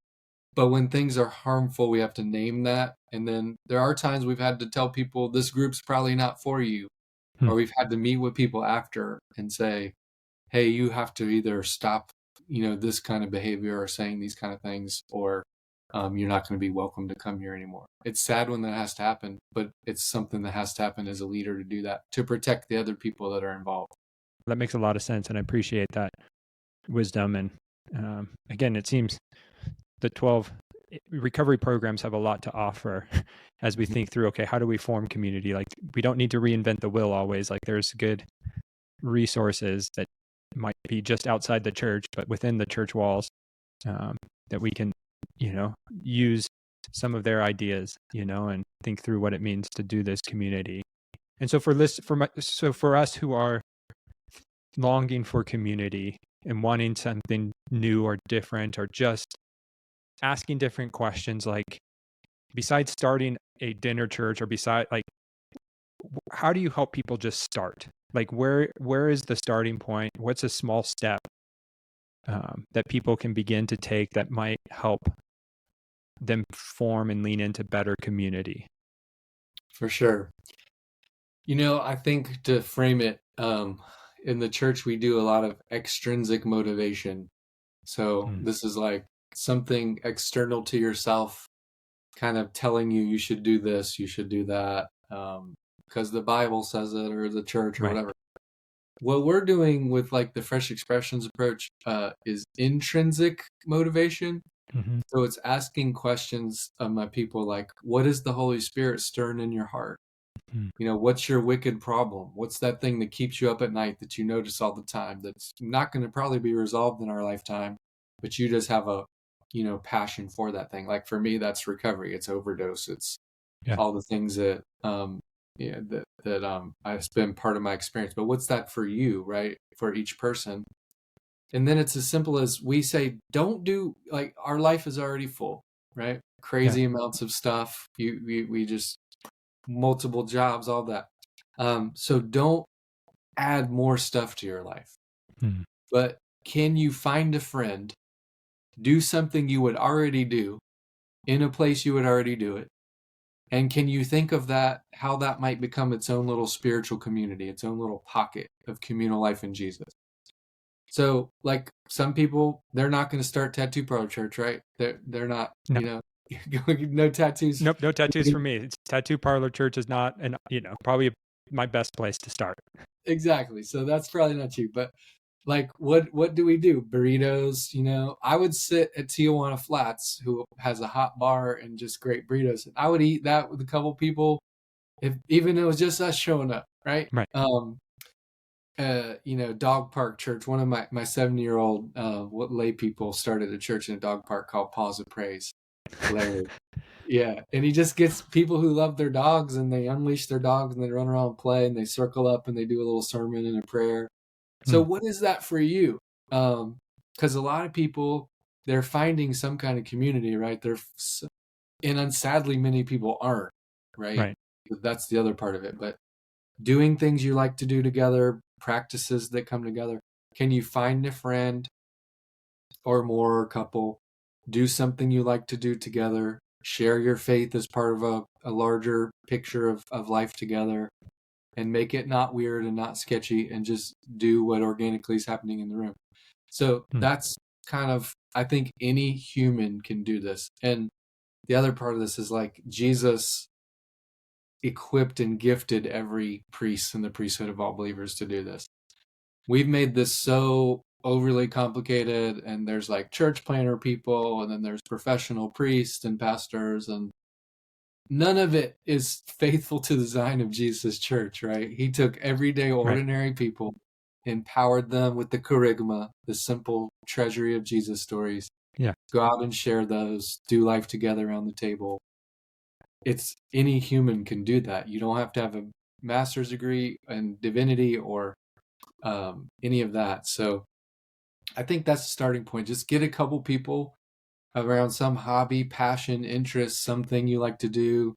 but when things are harmful, we have to name that. And then there are times we've had to tell people this group's probably not for you, or we've had to meet with people after and say, hey, you have to either stop, this kind of behavior or saying these kind of things, or you're not going to be welcome to come here anymore. It's sad when that has to happen, but it's something that has to happen as a leader to do that, to protect the other people that are involved. That makes a lot of sense, and I appreciate that wisdom. And again, it seems the 12 recovery programs have a lot to offer as we think through, okay, how do we form community? Like, we don't need to reinvent the wheel always. Like, there's good resources that might be just outside the church, but within the church walls, that we can, use some of their ideas, and think through what it means to do this community. And so for us who are longing for community and wanting something new or different, or just asking different questions, like besides starting a dinner church, or how do you help people just start? Like, where is the starting point? What's a small step that people can begin to take that might help them form and lean into better community? For sure. I think to frame it, in the church, we do a lot of extrinsic motivation. So this is like something external to yourself, kind of telling you should do this, you should do that, because the Bible says it, or the church, or whatever. What we're doing with the Fresh Expressions approach is intrinsic motivation. So it's asking questions of my people like, what is the Holy Spirit stirring in your heart? What's your wicked problem? What's that thing that keeps you up at night that you notice all the time that's not going to probably be resolved in our lifetime, but you just have a, passion for that thing? Like for me, that's recovery. It's overdose. It's all the things that, I've been part of my experience. But what's that for you, right? For each person. And then it's as simple as we say, don't do, our life is already full, right? Crazy amounts of stuff. We just multiple jobs, all that. So don't add more stuff to your life. But can you find a friend, do something you would already do in a place you would already do it? And can you think of that, how that might become its own little spiritual community, its own little pocket of communal life in Jesus? So some people, they're not going to start Tattoo Parlor Church, right? They're not, no tattoos. Nope, no tattoos for me. Tattoo Parlor Church is not, probably my best place to start. Exactly. So that's probably not you, but what do we do? Burritos, I would sit at Tijuana Flats, who has a hot bar and just great burritos. And I would eat that with a couple people, if even it was just us showing up, right? Right. Dog park church. One of my 7-year-old what lay people started a church in a dog park called Paws of Praise. Larry. Yeah, and he just gets people who love their dogs, and they unleash their dogs, and they run around and play, and they circle up, and they do a little sermon and a prayer. So what is that for you? Because a lot of people, they're finding some kind of community, right? And sadly, many people aren't, right? Right. That's the other part of it. But doing things you like to do together, practices that come together. Can you find a friend or more, or couple, do something you like to do together, share your faith as part of a larger picture of life together, and make it not weird and not sketchy, and just do what organically is happening in the room. So that's kind of, I think any human can do this. And the other part of this is like Jesus equipped and gifted every priest in the priesthood of all believers to do this. We've made this so overly complicated, and there's like church planner people, and then there's professional priests and pastors, and none of it is faithful to the design of Jesus' church, right? He took everyday, ordinary people, empowered them with the charisma, the simple treasury of Jesus stories. Yeah. Go out and share those, do life together around the table. It's any human can do that. You don't have to have a master's degree in divinity or any of that. So I think that's the starting point. Just get a couple people around some hobby, passion, interest, something you like to do.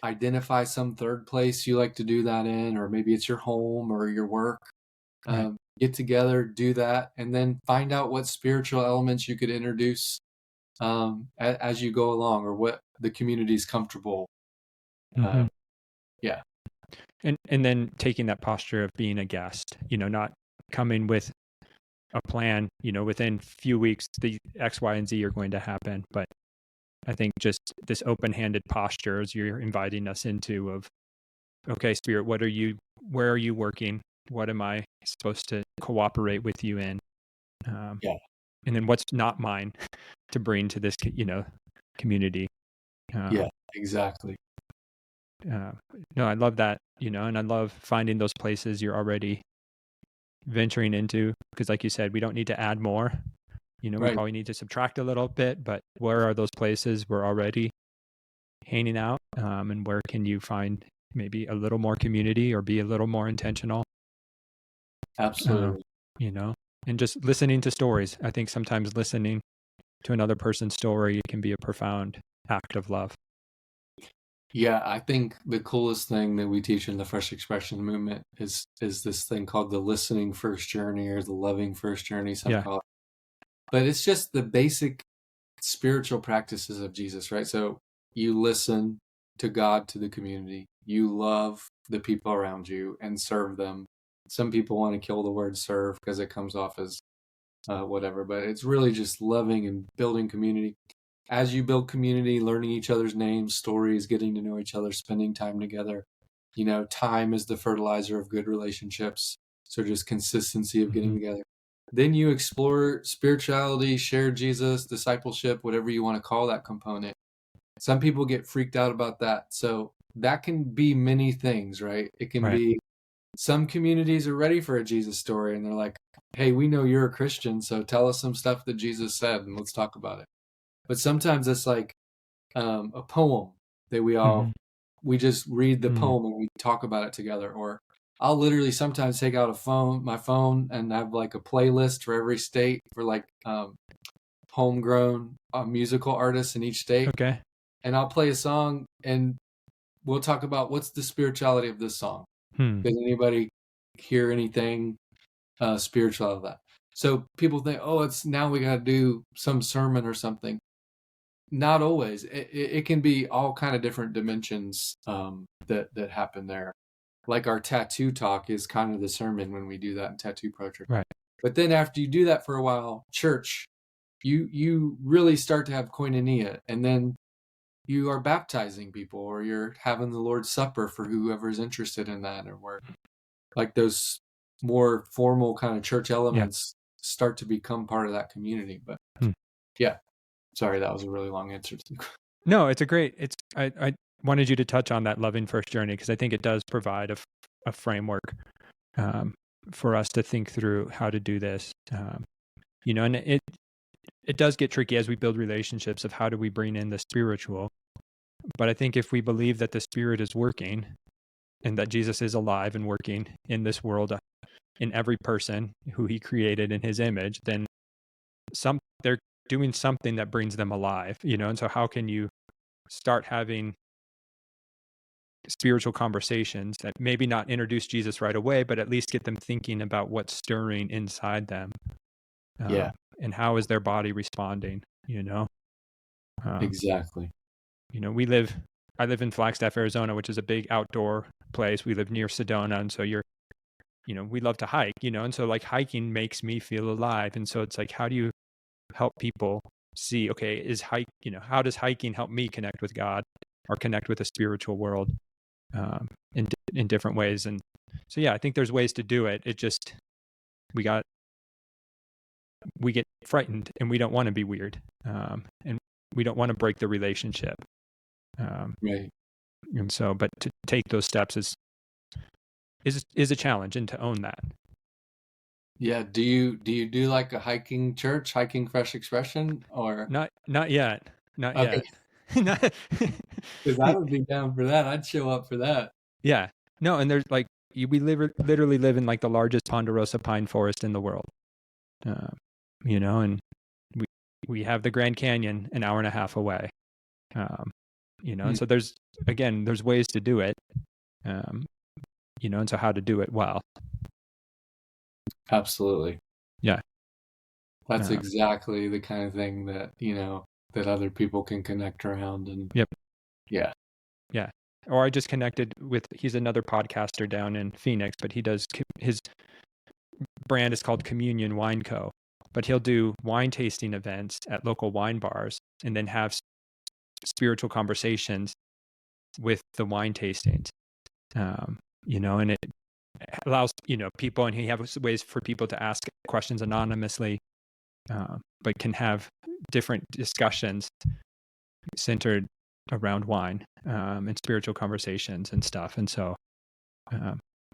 Identify some third place you like to do that in, or maybe it's your home or your work. Get together, do that, and then find out what spiritual elements you could introduce as you go along, or what the community is comfortable. Yeah. And then taking that posture of being a guest, not coming with a plan, within a few weeks, the X, Y, and Z are going to happen. But I think just this open-handed posture as you're inviting us into of, okay, Spirit, where are you working? What am I supposed to cooperate with you in? And then what's not mine to bring to this, community? Yeah, exactly. No, I love that, and I love finding those places you're already venturing into, because like you said, we don't need to add more. We probably need to subtract a little bit, but where are those places we're already hanging out? And where can you find maybe a little more community or be a little more intentional? Absolutely. And just listening to stories. I think sometimes listening to another person's story can be a profound act of love. Yeah, I think the coolest thing that we teach in the Fresh Expression movement is this thing called the listening first journey, or the loving first journey, some call it. But it's just the basic spiritual practices of Jesus, right? So you listen to God, to the community. You love the people around you and serve them. Some people want to kill the word serve because it comes off as whatever, but it's really just loving and building community. As you build community, learning each other's names, stories, getting to know each other, spending time together. Time is the fertilizer of good relationships. So just consistency of getting together. Then you explore spirituality, share Jesus, discipleship, whatever you want to call that component. Some people get freaked out about that. So that can be many things, right? It can be, some communities are ready for a Jesus story, and they're like, hey, we know you're a Christian, so tell us some stuff that Jesus said and let's talk about it. But sometimes it's like a poem that we just read the poem and we talk about it together. Or I'll literally sometimes take out my phone and have like a playlist for every state for like homegrown musical artists in each state. Okay. And I'll play a song and we'll talk about what's the spirituality of this song. Does anybody hear anything spiritual out of that? So people think, oh, it's now we got to do some sermon or something. Not always. It can be all kind of different dimensions that happen there. Like our tattoo talk is kind of the sermon when we do that in tattoo poetry. Right. But then after you do that for a while, church, you really start to have koinonia, and then you are baptizing people, or you're having the Lord's Supper for whoever's interested in that, or where like those more formal kind of church elements start to become part of that community. But yeah. Sorry, that was a really long answer. No, it's a great. wanted you to touch on that loving first journey, because I think it does provide a framework for us to think through how to do this. And it does get tricky as we build relationships of how do we bring in the spiritual. But I think if we believe that the Spirit is working and that Jesus is alive and working in this world, in every person who he created in his image, then they're doing something that brings them alive, and so how can you start having spiritual conversations that maybe not introduce Jesus right away, but at least get them thinking about what's stirring inside them. Yeah, And how is their body responding, exactly. I live in Flagstaff, Arizona, which is a big outdoor place. We live near Sedona. And so we love to hike, and so like hiking makes me feel alive. And so it's like, how do you help people see, okay, how does hiking help me connect with God or connect with the spiritual world in different ways? And so, yeah, I think there's ways to do it. It just, we get frightened and we don't want to be weird. And we don't want to break the relationship. Right. And so, but to take those steps is a challenge, and to own that. Yeah. Do you do like a hiking church, hiking fresh expression, or Not yet. Not okay? yet. Because I would be down for that. I'd show up for that. Yeah. No, and there's like literally live in like the largest ponderosa pine forest in the world. And we have the Grand Canyon an hour and a half away. And so there's ways to do it. And so how to do it well. Absolutely. Yeah. That's exactly the kind of thing that, that other people can connect around. And yep. Yeah. Yeah. Or I just connected with, he's another podcaster down in Phoenix, but his brand is called Communion Wine Co. But he'll do wine tasting events at local wine bars and then have spiritual conversations with the wine tastings. And it allows, people, and he has ways for people to ask questions anonymously, but can have different discussions centered around wine and spiritual conversations and stuff. And so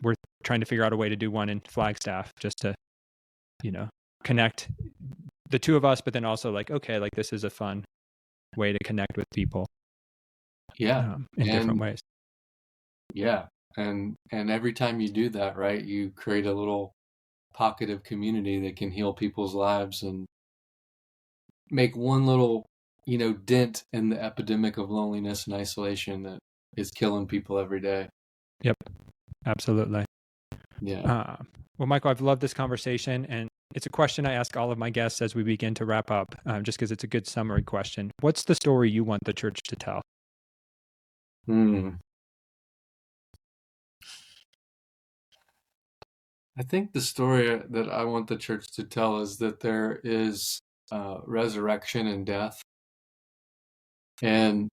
we're trying to figure out a way to do one in Flagstaff just to, connect the two of us, but then also like, okay, like this is a fun way to connect with people. Yeah. In different ways. Yeah. And every time you do that, right, you create a little pocket of community that can heal people's lives and make one little, dent in the epidemic of loneliness and isolation that is killing people every day. Yep. Absolutely. Yeah. Well, Michael, I've loved this conversation, and it's a question I ask all of my guests as we begin to wrap up, just because it's a good summary question. What's the story you want the church to tell? I think the story that I want the church to tell is that there is resurrection and death. And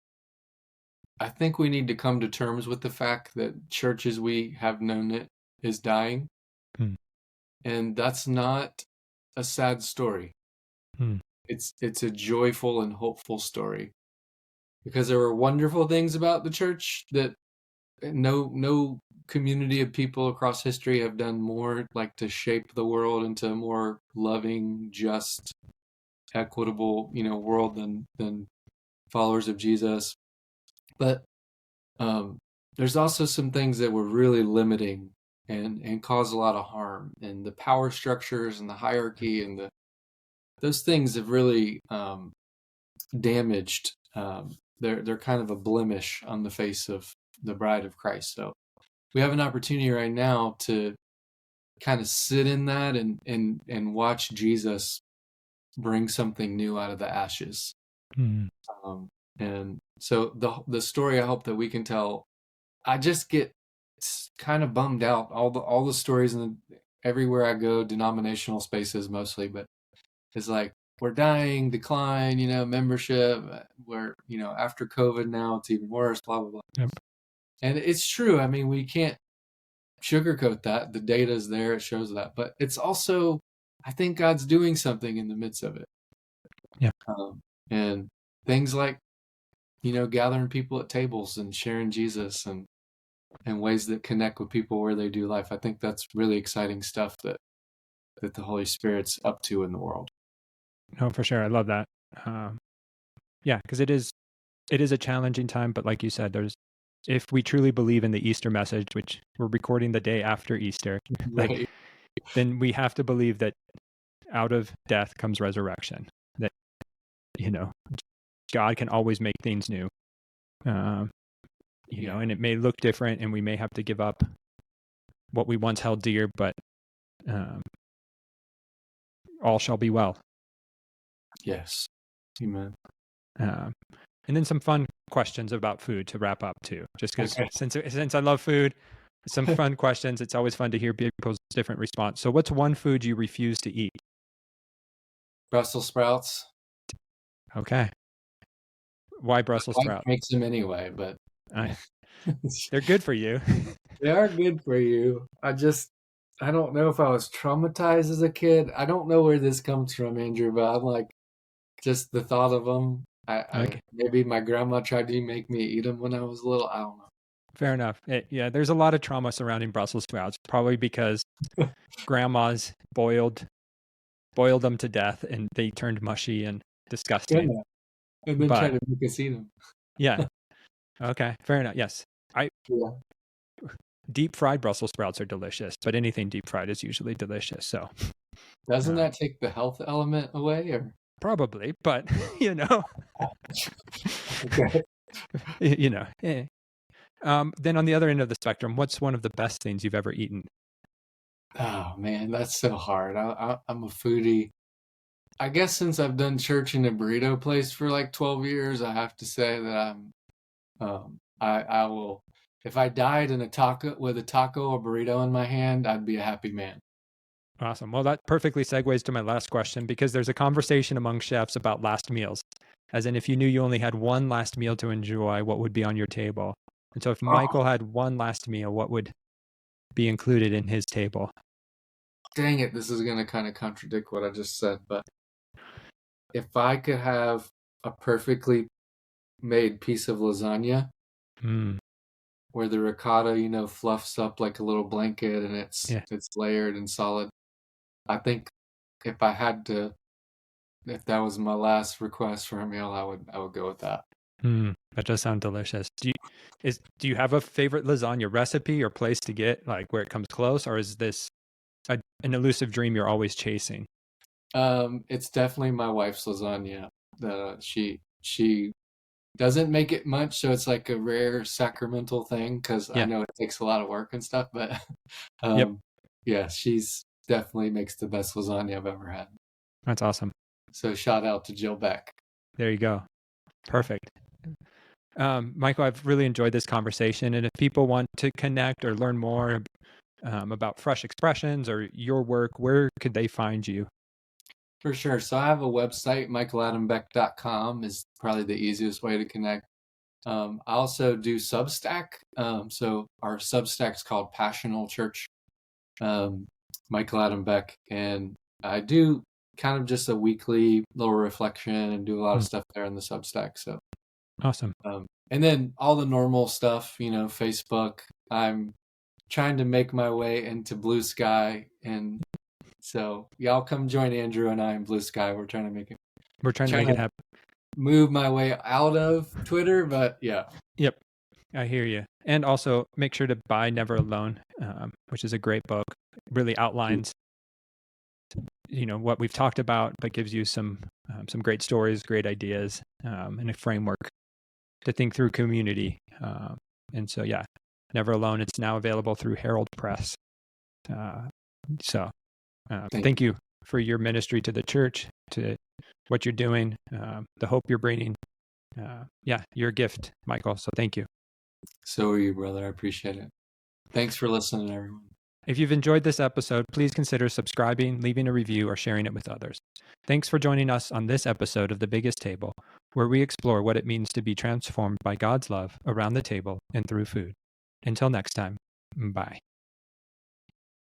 I think we need to come to terms with the fact that church as we have known it is dying. And that's not a sad story. It's a joyful and hopeful story. Because there were wonderful things about the church that no community of people across history have done more, like to shape the world into a more loving, just, equitable, world than followers of Jesus. But there's also some things that were really limiting and cause a lot of harm, and the power structures and the hierarchy and those things have really damaged. They're kind of a blemish on the face of the bride of Christ. So we have an opportunity right now to kind of sit in that and watch Jesus bring something new out of the ashes. And so the story I hope that we can tell, I just get kind of bummed out. All the stories everywhere I go, denominational spaces mostly, but it's like, we're dying, decline, membership. We're, after COVID now, it's even worse, blah, blah, blah. Yep. And it's true. I mean, we can't sugarcoat that. The data is there. It shows that. But it's also, I think God's doing something in the midst of it. Yeah. And things like gathering people at tables and sharing Jesus and ways that connect with people where they do life. I think that's really exciting stuff that the Holy Spirit's up to in the world. No, for sure. I love that. Yeah, because it is a challenging time, but like you said, if we truly believe in the Easter message, which we're recording the day after Easter, Right. then we have to believe that out of death comes resurrection. That God can always make things new. And it may look different, and we may have to give up what we once held dear, but all shall be well. Yes. Amen. And then some fun questions about food to wrap up too. Just because since I love food, some fun questions. It's always fun to hear people's different response. So, what's one food you refuse to eat? Brussels sprouts. Okay. Why Brussels sprouts? Makes them anyway, but they're good for you. They are good for you. I don't know if I was traumatized as a kid. I don't know where this comes from, Andrew, but I'm like, just the thought of them. Maybe my grandma tried to make me eat them when I was little. I don't know. Fair enough. There's a lot of trauma surrounding Brussels sprouts, probably because grandmas boiled them to death and they turned mushy and disgusting. Yeah. And then tried to make us eat them. Yeah. Okay. Fair enough. Yes. Deep fried Brussels sprouts are delicious, but anything deep fried is usually delicious. So doesn't that take the health element away, or? Probably, but Okay. Then on the other end of the spectrum, what's one of the best things you've ever eaten? Oh man, that's so hard. I'm a foodie. I guess since I've done church in a burrito place for like 12 years, I have to say that I will, if I died in a taco or burrito in my hand, I'd be a happy man. Awesome. Well, that perfectly segues to my last question, because there's a conversation among chefs about last meals, as in if you knew you only had one last meal to enjoy, what would be on your table? And so if Michael had one last meal, what would be included in his table? Dang it, this is going to kind of contradict what I just said, but if I could have a perfectly made piece of lasagna where the ricotta, fluffs up like a little blanket and it's layered and solid, I think if that was my last request for a meal, I would go with that. That does sound delicious. Do you have a favorite lasagna recipe or place to get, like, where it comes close, or is this an elusive dream you're always chasing? It's definitely my wife's lasagna. She doesn't make it much, so it's like a rare sacramental thing, because I know it takes a lot of work and stuff, but she's definitely makes the best lasagna I've ever had. That's awesome. So shout out to Jill Beck. There you go. Perfect. Michael, I've really enjoyed this conversation, and if people want to connect or learn more about Fresh Expressions or your work, where could they find you? For sure. So I have a website, michaeladambeck.com is probably the easiest way to connect. I also do Substack. So our Substack is called Passional Church, Michael Adam Beck. And I do kind of just a weekly little reflection and do a lot of stuff there in the Substack. So awesome. And then all the normal stuff, Facebook. I'm trying to make my way into Blue Sky, and so y'all come join Andrew and I in Blue Sky. We're trying to make it happen. Move my way out of Twitter, but yeah. Yep, I hear you. And also make sure to buy Never Alone, which is a great book. It really outlines, what we've talked about, but gives you some great stories, great ideas, and a framework to think through community. And so, Never Alone. It's now available through Herald Press. Thank you for your ministry to the church, to what you're doing, the hope you're bringing. You're a gift, Michael. So thank you. So are you, brother. I appreciate it. Thanks for listening, everyone. If you've enjoyed this episode, please consider subscribing, leaving a review, or sharing it with others. Thanks for joining us on this episode of The Biggest Table, where we explore what it means to be transformed by God's love around the table and through food. Until next time, bye.